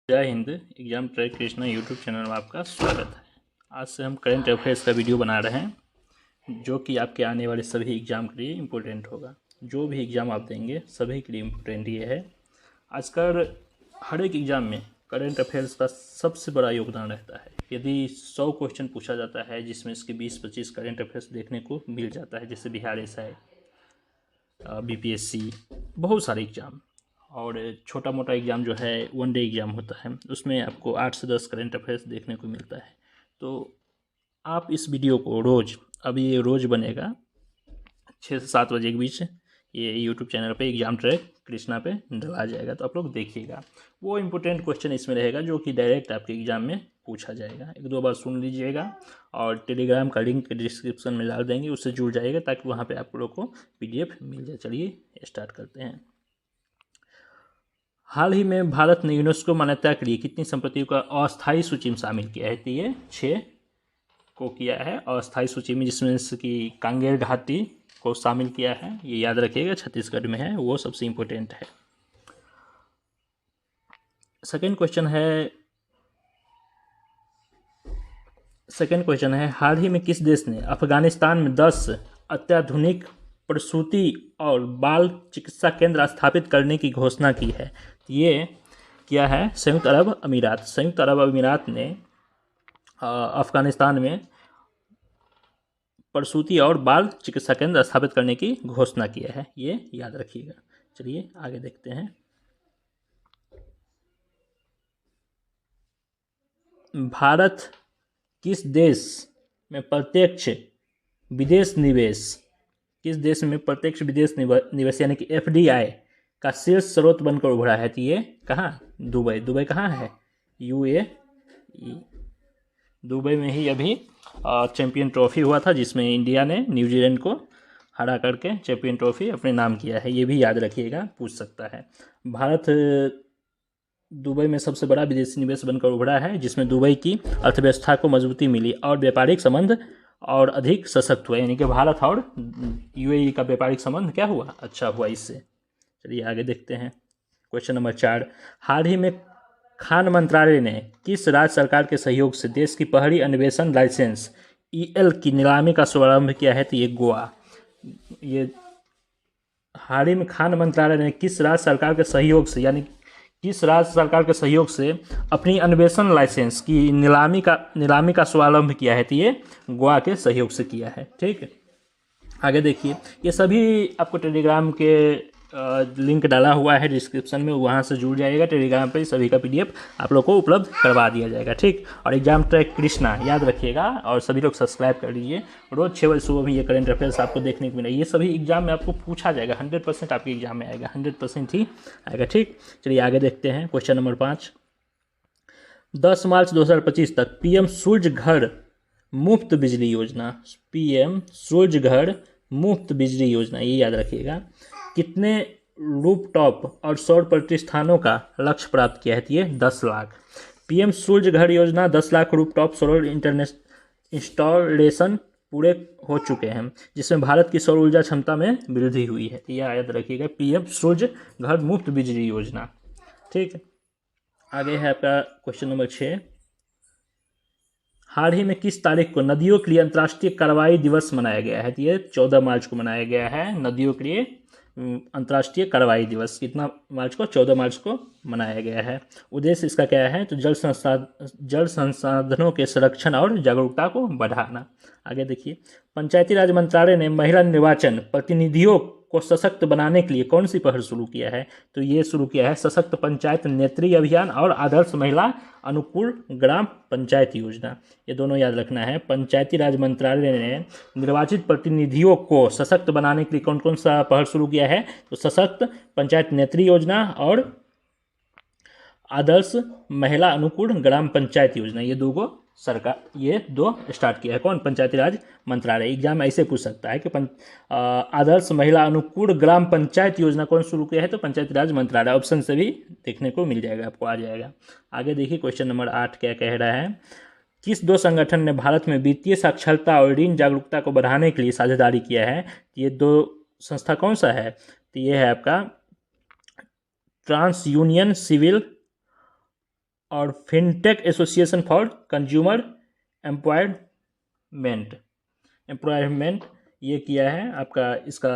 जय Hind. Exam track Krishna YouTube channel में आपका स्वागत है। आज से हम करंट अफेयर्स का वीडियो बना रहे हैं जो कि आपके आने वाले सभी एग्ज़ाम के लिए इम्पोर्टेंट होगा। जो भी एग्ज़ाम आप देंगे सभी के लिए इम्पोर्टेंट ये है। आजकल हर एक एग्ज़ाम में करंट अफेयर्स का सबसे बड़ा योगदान रहता है। यदि 100 क्वेश्चन पूछा जाता है जिसमें इसके 20-25 करंट अफेयर्स देखने को मिल जाता है, जैसे बिहार एसआई, बीपीएससी, बहुत सारे एग्ज़ाम। और छोटा मोटा एग्ज़ाम जो है वन डे एग्ज़ाम होता है, उसमें आपको 8 से 10 करंट अफेयर्स देखने को मिलता है। तो आप इस वीडियो को रोज़, अभी ये रोज़ बनेगा 6 से 7 बजे के बीच, ये यूट्यूब चैनल पे एग्ज़ाम ट्रैक कृष्णा पे डला जाएगा, तो आप लोग देखिएगा। वो इम्पोर्टेंट क्वेश्चन इसमें रहेगा जो कि डायरेक्ट आपके एग्ज़ाम में पूछा जाएगा। एक दो बार सुन लीजिएगा और टेलीग्राम का लिंक डिस्क्रिप्शन में डाल देंगे, उससे जुड़ जाइएगा ताकि वहाँ पे आप लोग को PDF मिल जाए। चलिए स्टार्ट करते हैं। हाल ही में भारत ने यूनेस्को मान्यता के लिए कितनी संपत्तियों का अस्थायी सूची में शामिल किया है? तो ये 6 को किया है अस्थायी सूची में, जिसमें से कि कांगेर घाटी को शामिल किया है। ये याद रखिएगा, छत्तीसगढ़ में है, वो सबसे इम्पोर्टेंट है। सेकेंड क्वेश्चन है हाल ही में किस देश ने अफगानिस्तान में 10 अत्याधुनिक प्रसूति और बाल चिकित्सा केंद्र स्थापित करने की घोषणा की है? ये क्या है? संयुक्त अरब अमीरात। संयुक्त अरब अमीरात ने अफगानिस्तान में प्रसूति और बाल चिकित्सा केंद्र स्थापित करने की घोषणा किया है, ये याद रखिएगा। चलिए आगे देखते हैं। भारत किस देश में प्रत्यक्ष विदेश निवेश यानी कि FDI का शीर्ष स्रोत बनकर उभरा है? तो ये कहाँ? दुबई कहाँ है? UAE। दुबई में ही अभी चैंपियन ट्रॉफी हुआ था, जिसमें इंडिया ने न्यूजीलैंड को हरा करके चैंपियन ट्रॉफी अपने नाम किया है, ये भी याद रखिएगा, पूछ सकता है। भारत दुबई में सबसे बड़ा विदेशी निवेश बनकर उभरा है, जिसमें दुबई की अर्थव्यवस्था को मजबूती मिली और व्यापारिक संबंध और अधिक सशक्त हुआ। यानी कि भारत और UAE का व्यापारिक संबंध क्या हुआ? अच्छा हुआ इससे। चलिए आगे देखते हैं। क्वेश्चन नंबर 4, हाल ही में खान मंत्रालय ने किस राज्य सरकार के सहयोग से देश की पहली अन्वेषण लाइसेंस EL की नीलामी का शुभारंभ किया है? तो ये गोवा। ये हाल ही में खान मंत्रालय ने किस राज्य सरकार के सहयोग से, यानी किस राज्य सरकार के सहयोग से अपनी अन्वेषण लाइसेंस की नीलामी का शुभारंभ किया है? तो ये गोवा के सहयोग से किया है। ठीक है, आगे देखिए। ये सभी आपको टेलीग्राम के लिंक डाला हुआ है डिस्क्रिप्शन में, वहाँ से जुड़ जाइएगा। टेलीग्राम पे सभी का PDF आप लोग को उपलब्ध करवा दिया जाएगा। ठीक, और एग्जाम ट्रैक कृष्णा याद रखिएगा और सभी लोग सब्सक्राइब कर लीजिए। रोज़ 6 बजे सुबह में ये करंट अफेयर्स आपको देखने को मिलेगा। ये सभी एग्जाम में आपको पूछा जाएगा, 100% आपके एग्जाम में आएगा, 100% ही आएगा। ठीक, चलिए आगे देखते हैं। क्वेश्चन नंबर 5, 10 मार्च 2025 तक PM सूर्य घर मुफ्त बिजली योजना, PM सूर्य घर मुफ्त बिजली योजना, ये याद रखिएगा, कितने रूपटॉप और सौर प्रतिष्ठानों का लक्ष्य प्राप्त किया है? तो ये 10 लाख। PM सूर्य घर योजना 10 लाख रूपटॉप सोलर इंस्टॉलेशन पूरे हो चुके हैं, जिसमें भारत की सौर ऊर्जा क्षमता में वृद्धि हुई है। यह याद रखिएगा, PM सूर्य घर मुफ्त बिजली योजना। ठीक, आगे है आपका क्वेश्चन नंबर 6, हाल ही में किस तारीख को नदियों के लिए अंतर्राष्ट्रीय कार्रवाई दिवस मनाया गया है? तो ये 14 मार्च को मनाया गया है नदियों के लिए अंतर्राष्ट्रीय कार्रवाई दिवस। कितना मार्च को? 14 मार्च को मनाया गया है। उद्देश्य इसका क्या है? तो जल संसाधनों के संरक्षण और जागरूकता को बढ़ाना। आगे देखिए, पंचायती राज मंत्रालय ने महिला निर्वाचन प्रतिनिधियों को सशक्त बनाने के लिए कौन सी पहल शुरू किया है? तो ये शुरू किया है सशक्त पंचायत नेत्री अभियान और आदर्श महिला अनुकूल ग्राम पंचायत योजना। ये दोनों याद रखना है। पंचायती राज मंत्रालय ने निर्वाचित प्रतिनिधियों को सशक्त बनाने के लिए कौन कौन सा पहल शुरू किया है? तो सशक्त पंचायत नेत्री योजना और आदर्श महिला अनुकूल ग्राम पंचायत योजना, ये दो स्टार्ट किया है। कौन? पंचायती राज मंत्रालय। एग्जाम ऐसे पूछ सकता है कि आदर्श महिला अनुकूल ग्राम पंचायत योजना कौन शुरू किया है? तो पंचायती राज मंत्रालय। ऑप्शन से भी देखने को मिल जाएगा, आपको आ जाएगा। आगे देखिए क्वेश्चन नंबर 8 क्या कह रहा है, किस 2 संगठन ने भारत में वित्तीय साक्षरता और ऋण जागरूकता को बढ़ाने के लिए साझेदारी किया है? ये 2 संस्था कौन सा है? तो ये है आपका ट्रांस यूनियन सिविल और fintech association for consumer employment ये किया है आपका इसका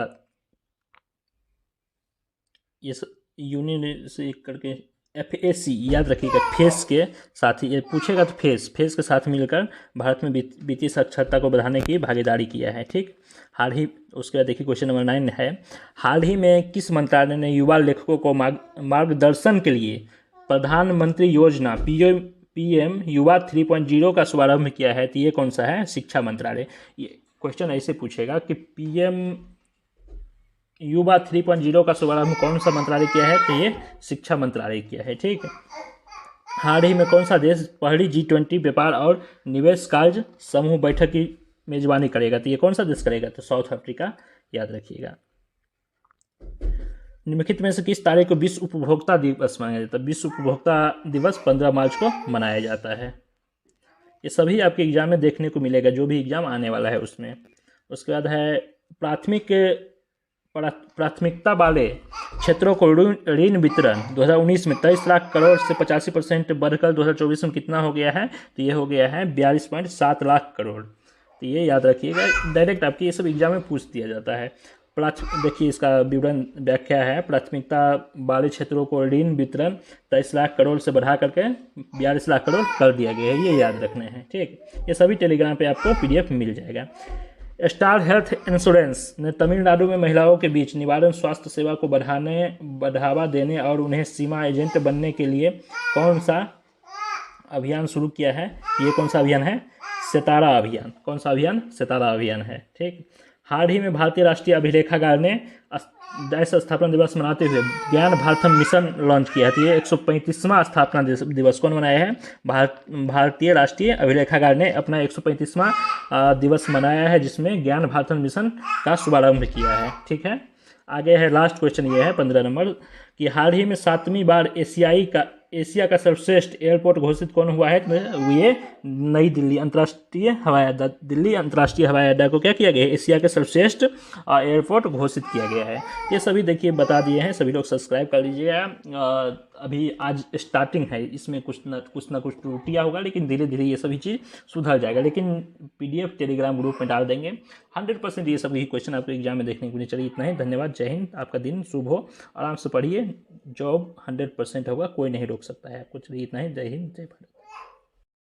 ये यूनियन से करके FAC याद रखिएगा। फेस के साथ ही ये पूछेगा तो फेस के साथ मिलकर भारत में वित्तीय साक्षरता को बढ़ाने की भागीदारी किया है। ठीक, हाल ही उसके बाद देखिए क्वेश्चन नंबर 9 है, हाल ही में किस मंत्रालय ने युवा लेखकों को मार्गदर्शन के लिए प्रधानमंत्री योजना PM युवा 3.0 का शुभारंभ किया है? तो ये कौन सा है? शिक्षा मंत्रालय। ये क्वेश्चन ऐसे पूछेगा कि PM युवा 3.0 का शुभारंभ कौन सा मंत्रालय किया है? तो ये शिक्षा मंत्रालय किया है। ठीक, हाल ही में कौन सा देश पहली G20 व्यापार और निवेश कार्य समूह बैठक की मेजबानी करेगा? तो ये कौन सा देश करेगा? तो साउथ अफ्रीका, याद रखिएगा। निम्नलिखित में से किस तारीख को विश्व उपभोक्ता दिवस मनाया जाता है? विश्व उपभोक्ता दिवस 15 मार्च को मनाया जाता है। ये सभी आपके एग्जाम में देखने को मिलेगा, जो भी एग्जाम आने वाला है उसमें। उसके बाद है प्राथमिकता वाले क्षेत्रों को ऋण वितरण 2019 में 23 लाख करोड़ से 85% बढ़कर 2024 में कितना हो गया है? तो ये हो गया है 42.7 लाख करोड़। तो ये याद रखिएगा, डायरेक्ट आपके ये सब एग्जाम में पूछ दिया जाता है। देखिए इसका विवरण व्याख्या है, प्राथमिकता वाले क्षेत्रों को ऋण वितरण 23 लाख करोड़ से बढ़ा करके 42 लाख करोड़ कर दिया गया है, ये याद रखने हैं। ठीक, ये सभी टेलीग्राम पे आपको PDF मिल जाएगा। स्टार हेल्थ इंश्योरेंस ने तमिलनाडु में महिलाओं के बीच निवारण स्वास्थ्य सेवा को बढ़ावा देने और उन्हें सीमा एजेंट बनने के लिए कौन सा अभियान शुरू किया है? ये कौन सा अभियान है? सितारा अभियान। कौन सा अभियान? सितारा अभियान है। ठीक, हाल ही में भारतीय राष्ट्रीय अभिलेखागार ने स्थापना दिवस मनाते हुए ज्ञान भारतम मिशन लॉन्च किया है। तो ये 135वां स्थापना दिवस कौन मनाया है? भारतीय राष्ट्रीय अभिलेखागार ने अपना 135वां दिवस मनाया है, जिसमें ज्ञान भारतम मिशन का शुभारंभ किया है। ठीक है, आगे है लास्ट क्वेश्चन, ये है 15 नंबर कि हाल ही में 7वीं बार एशिया का सर्वश्रेष्ठ एयरपोर्ट घोषित कौन हुआ है? तो ये नई दिल्ली अंतर्राष्ट्रीय हवाई अड्डा, दिल्ली अंतर्राष्ट्रीय हवाई अड्डा को क्या किया गया है? एशिया के सर्वश्रेष्ठ एयरपोर्ट घोषित किया गया है। ये सभी देखिए बता दिए हैं, सभी लोग सब्सक्राइब कर लीजिएगा। अभी आज स्टार्टिंग है, इसमें कुछ ना कुछ त्रुटियाँ होगा, लेकिन धीरे धीरे ये सभी चीज़ सुधर जाएगा। लेकिन PDF टेलीग्राम ग्रुप में डाल देंगे, 100% ये सभी क्वेश्चन आपको एग्जाम में देखने को मिले। चलिए इतना ही, धन्यवाद, जय हिंद, आपका दिन शुभ हो, आराम से पढ़िए, जॉब 100% होगा, कोई नहीं रोक सकता है आपको। चलिए इतना ही, जय हिंद, जय भारत।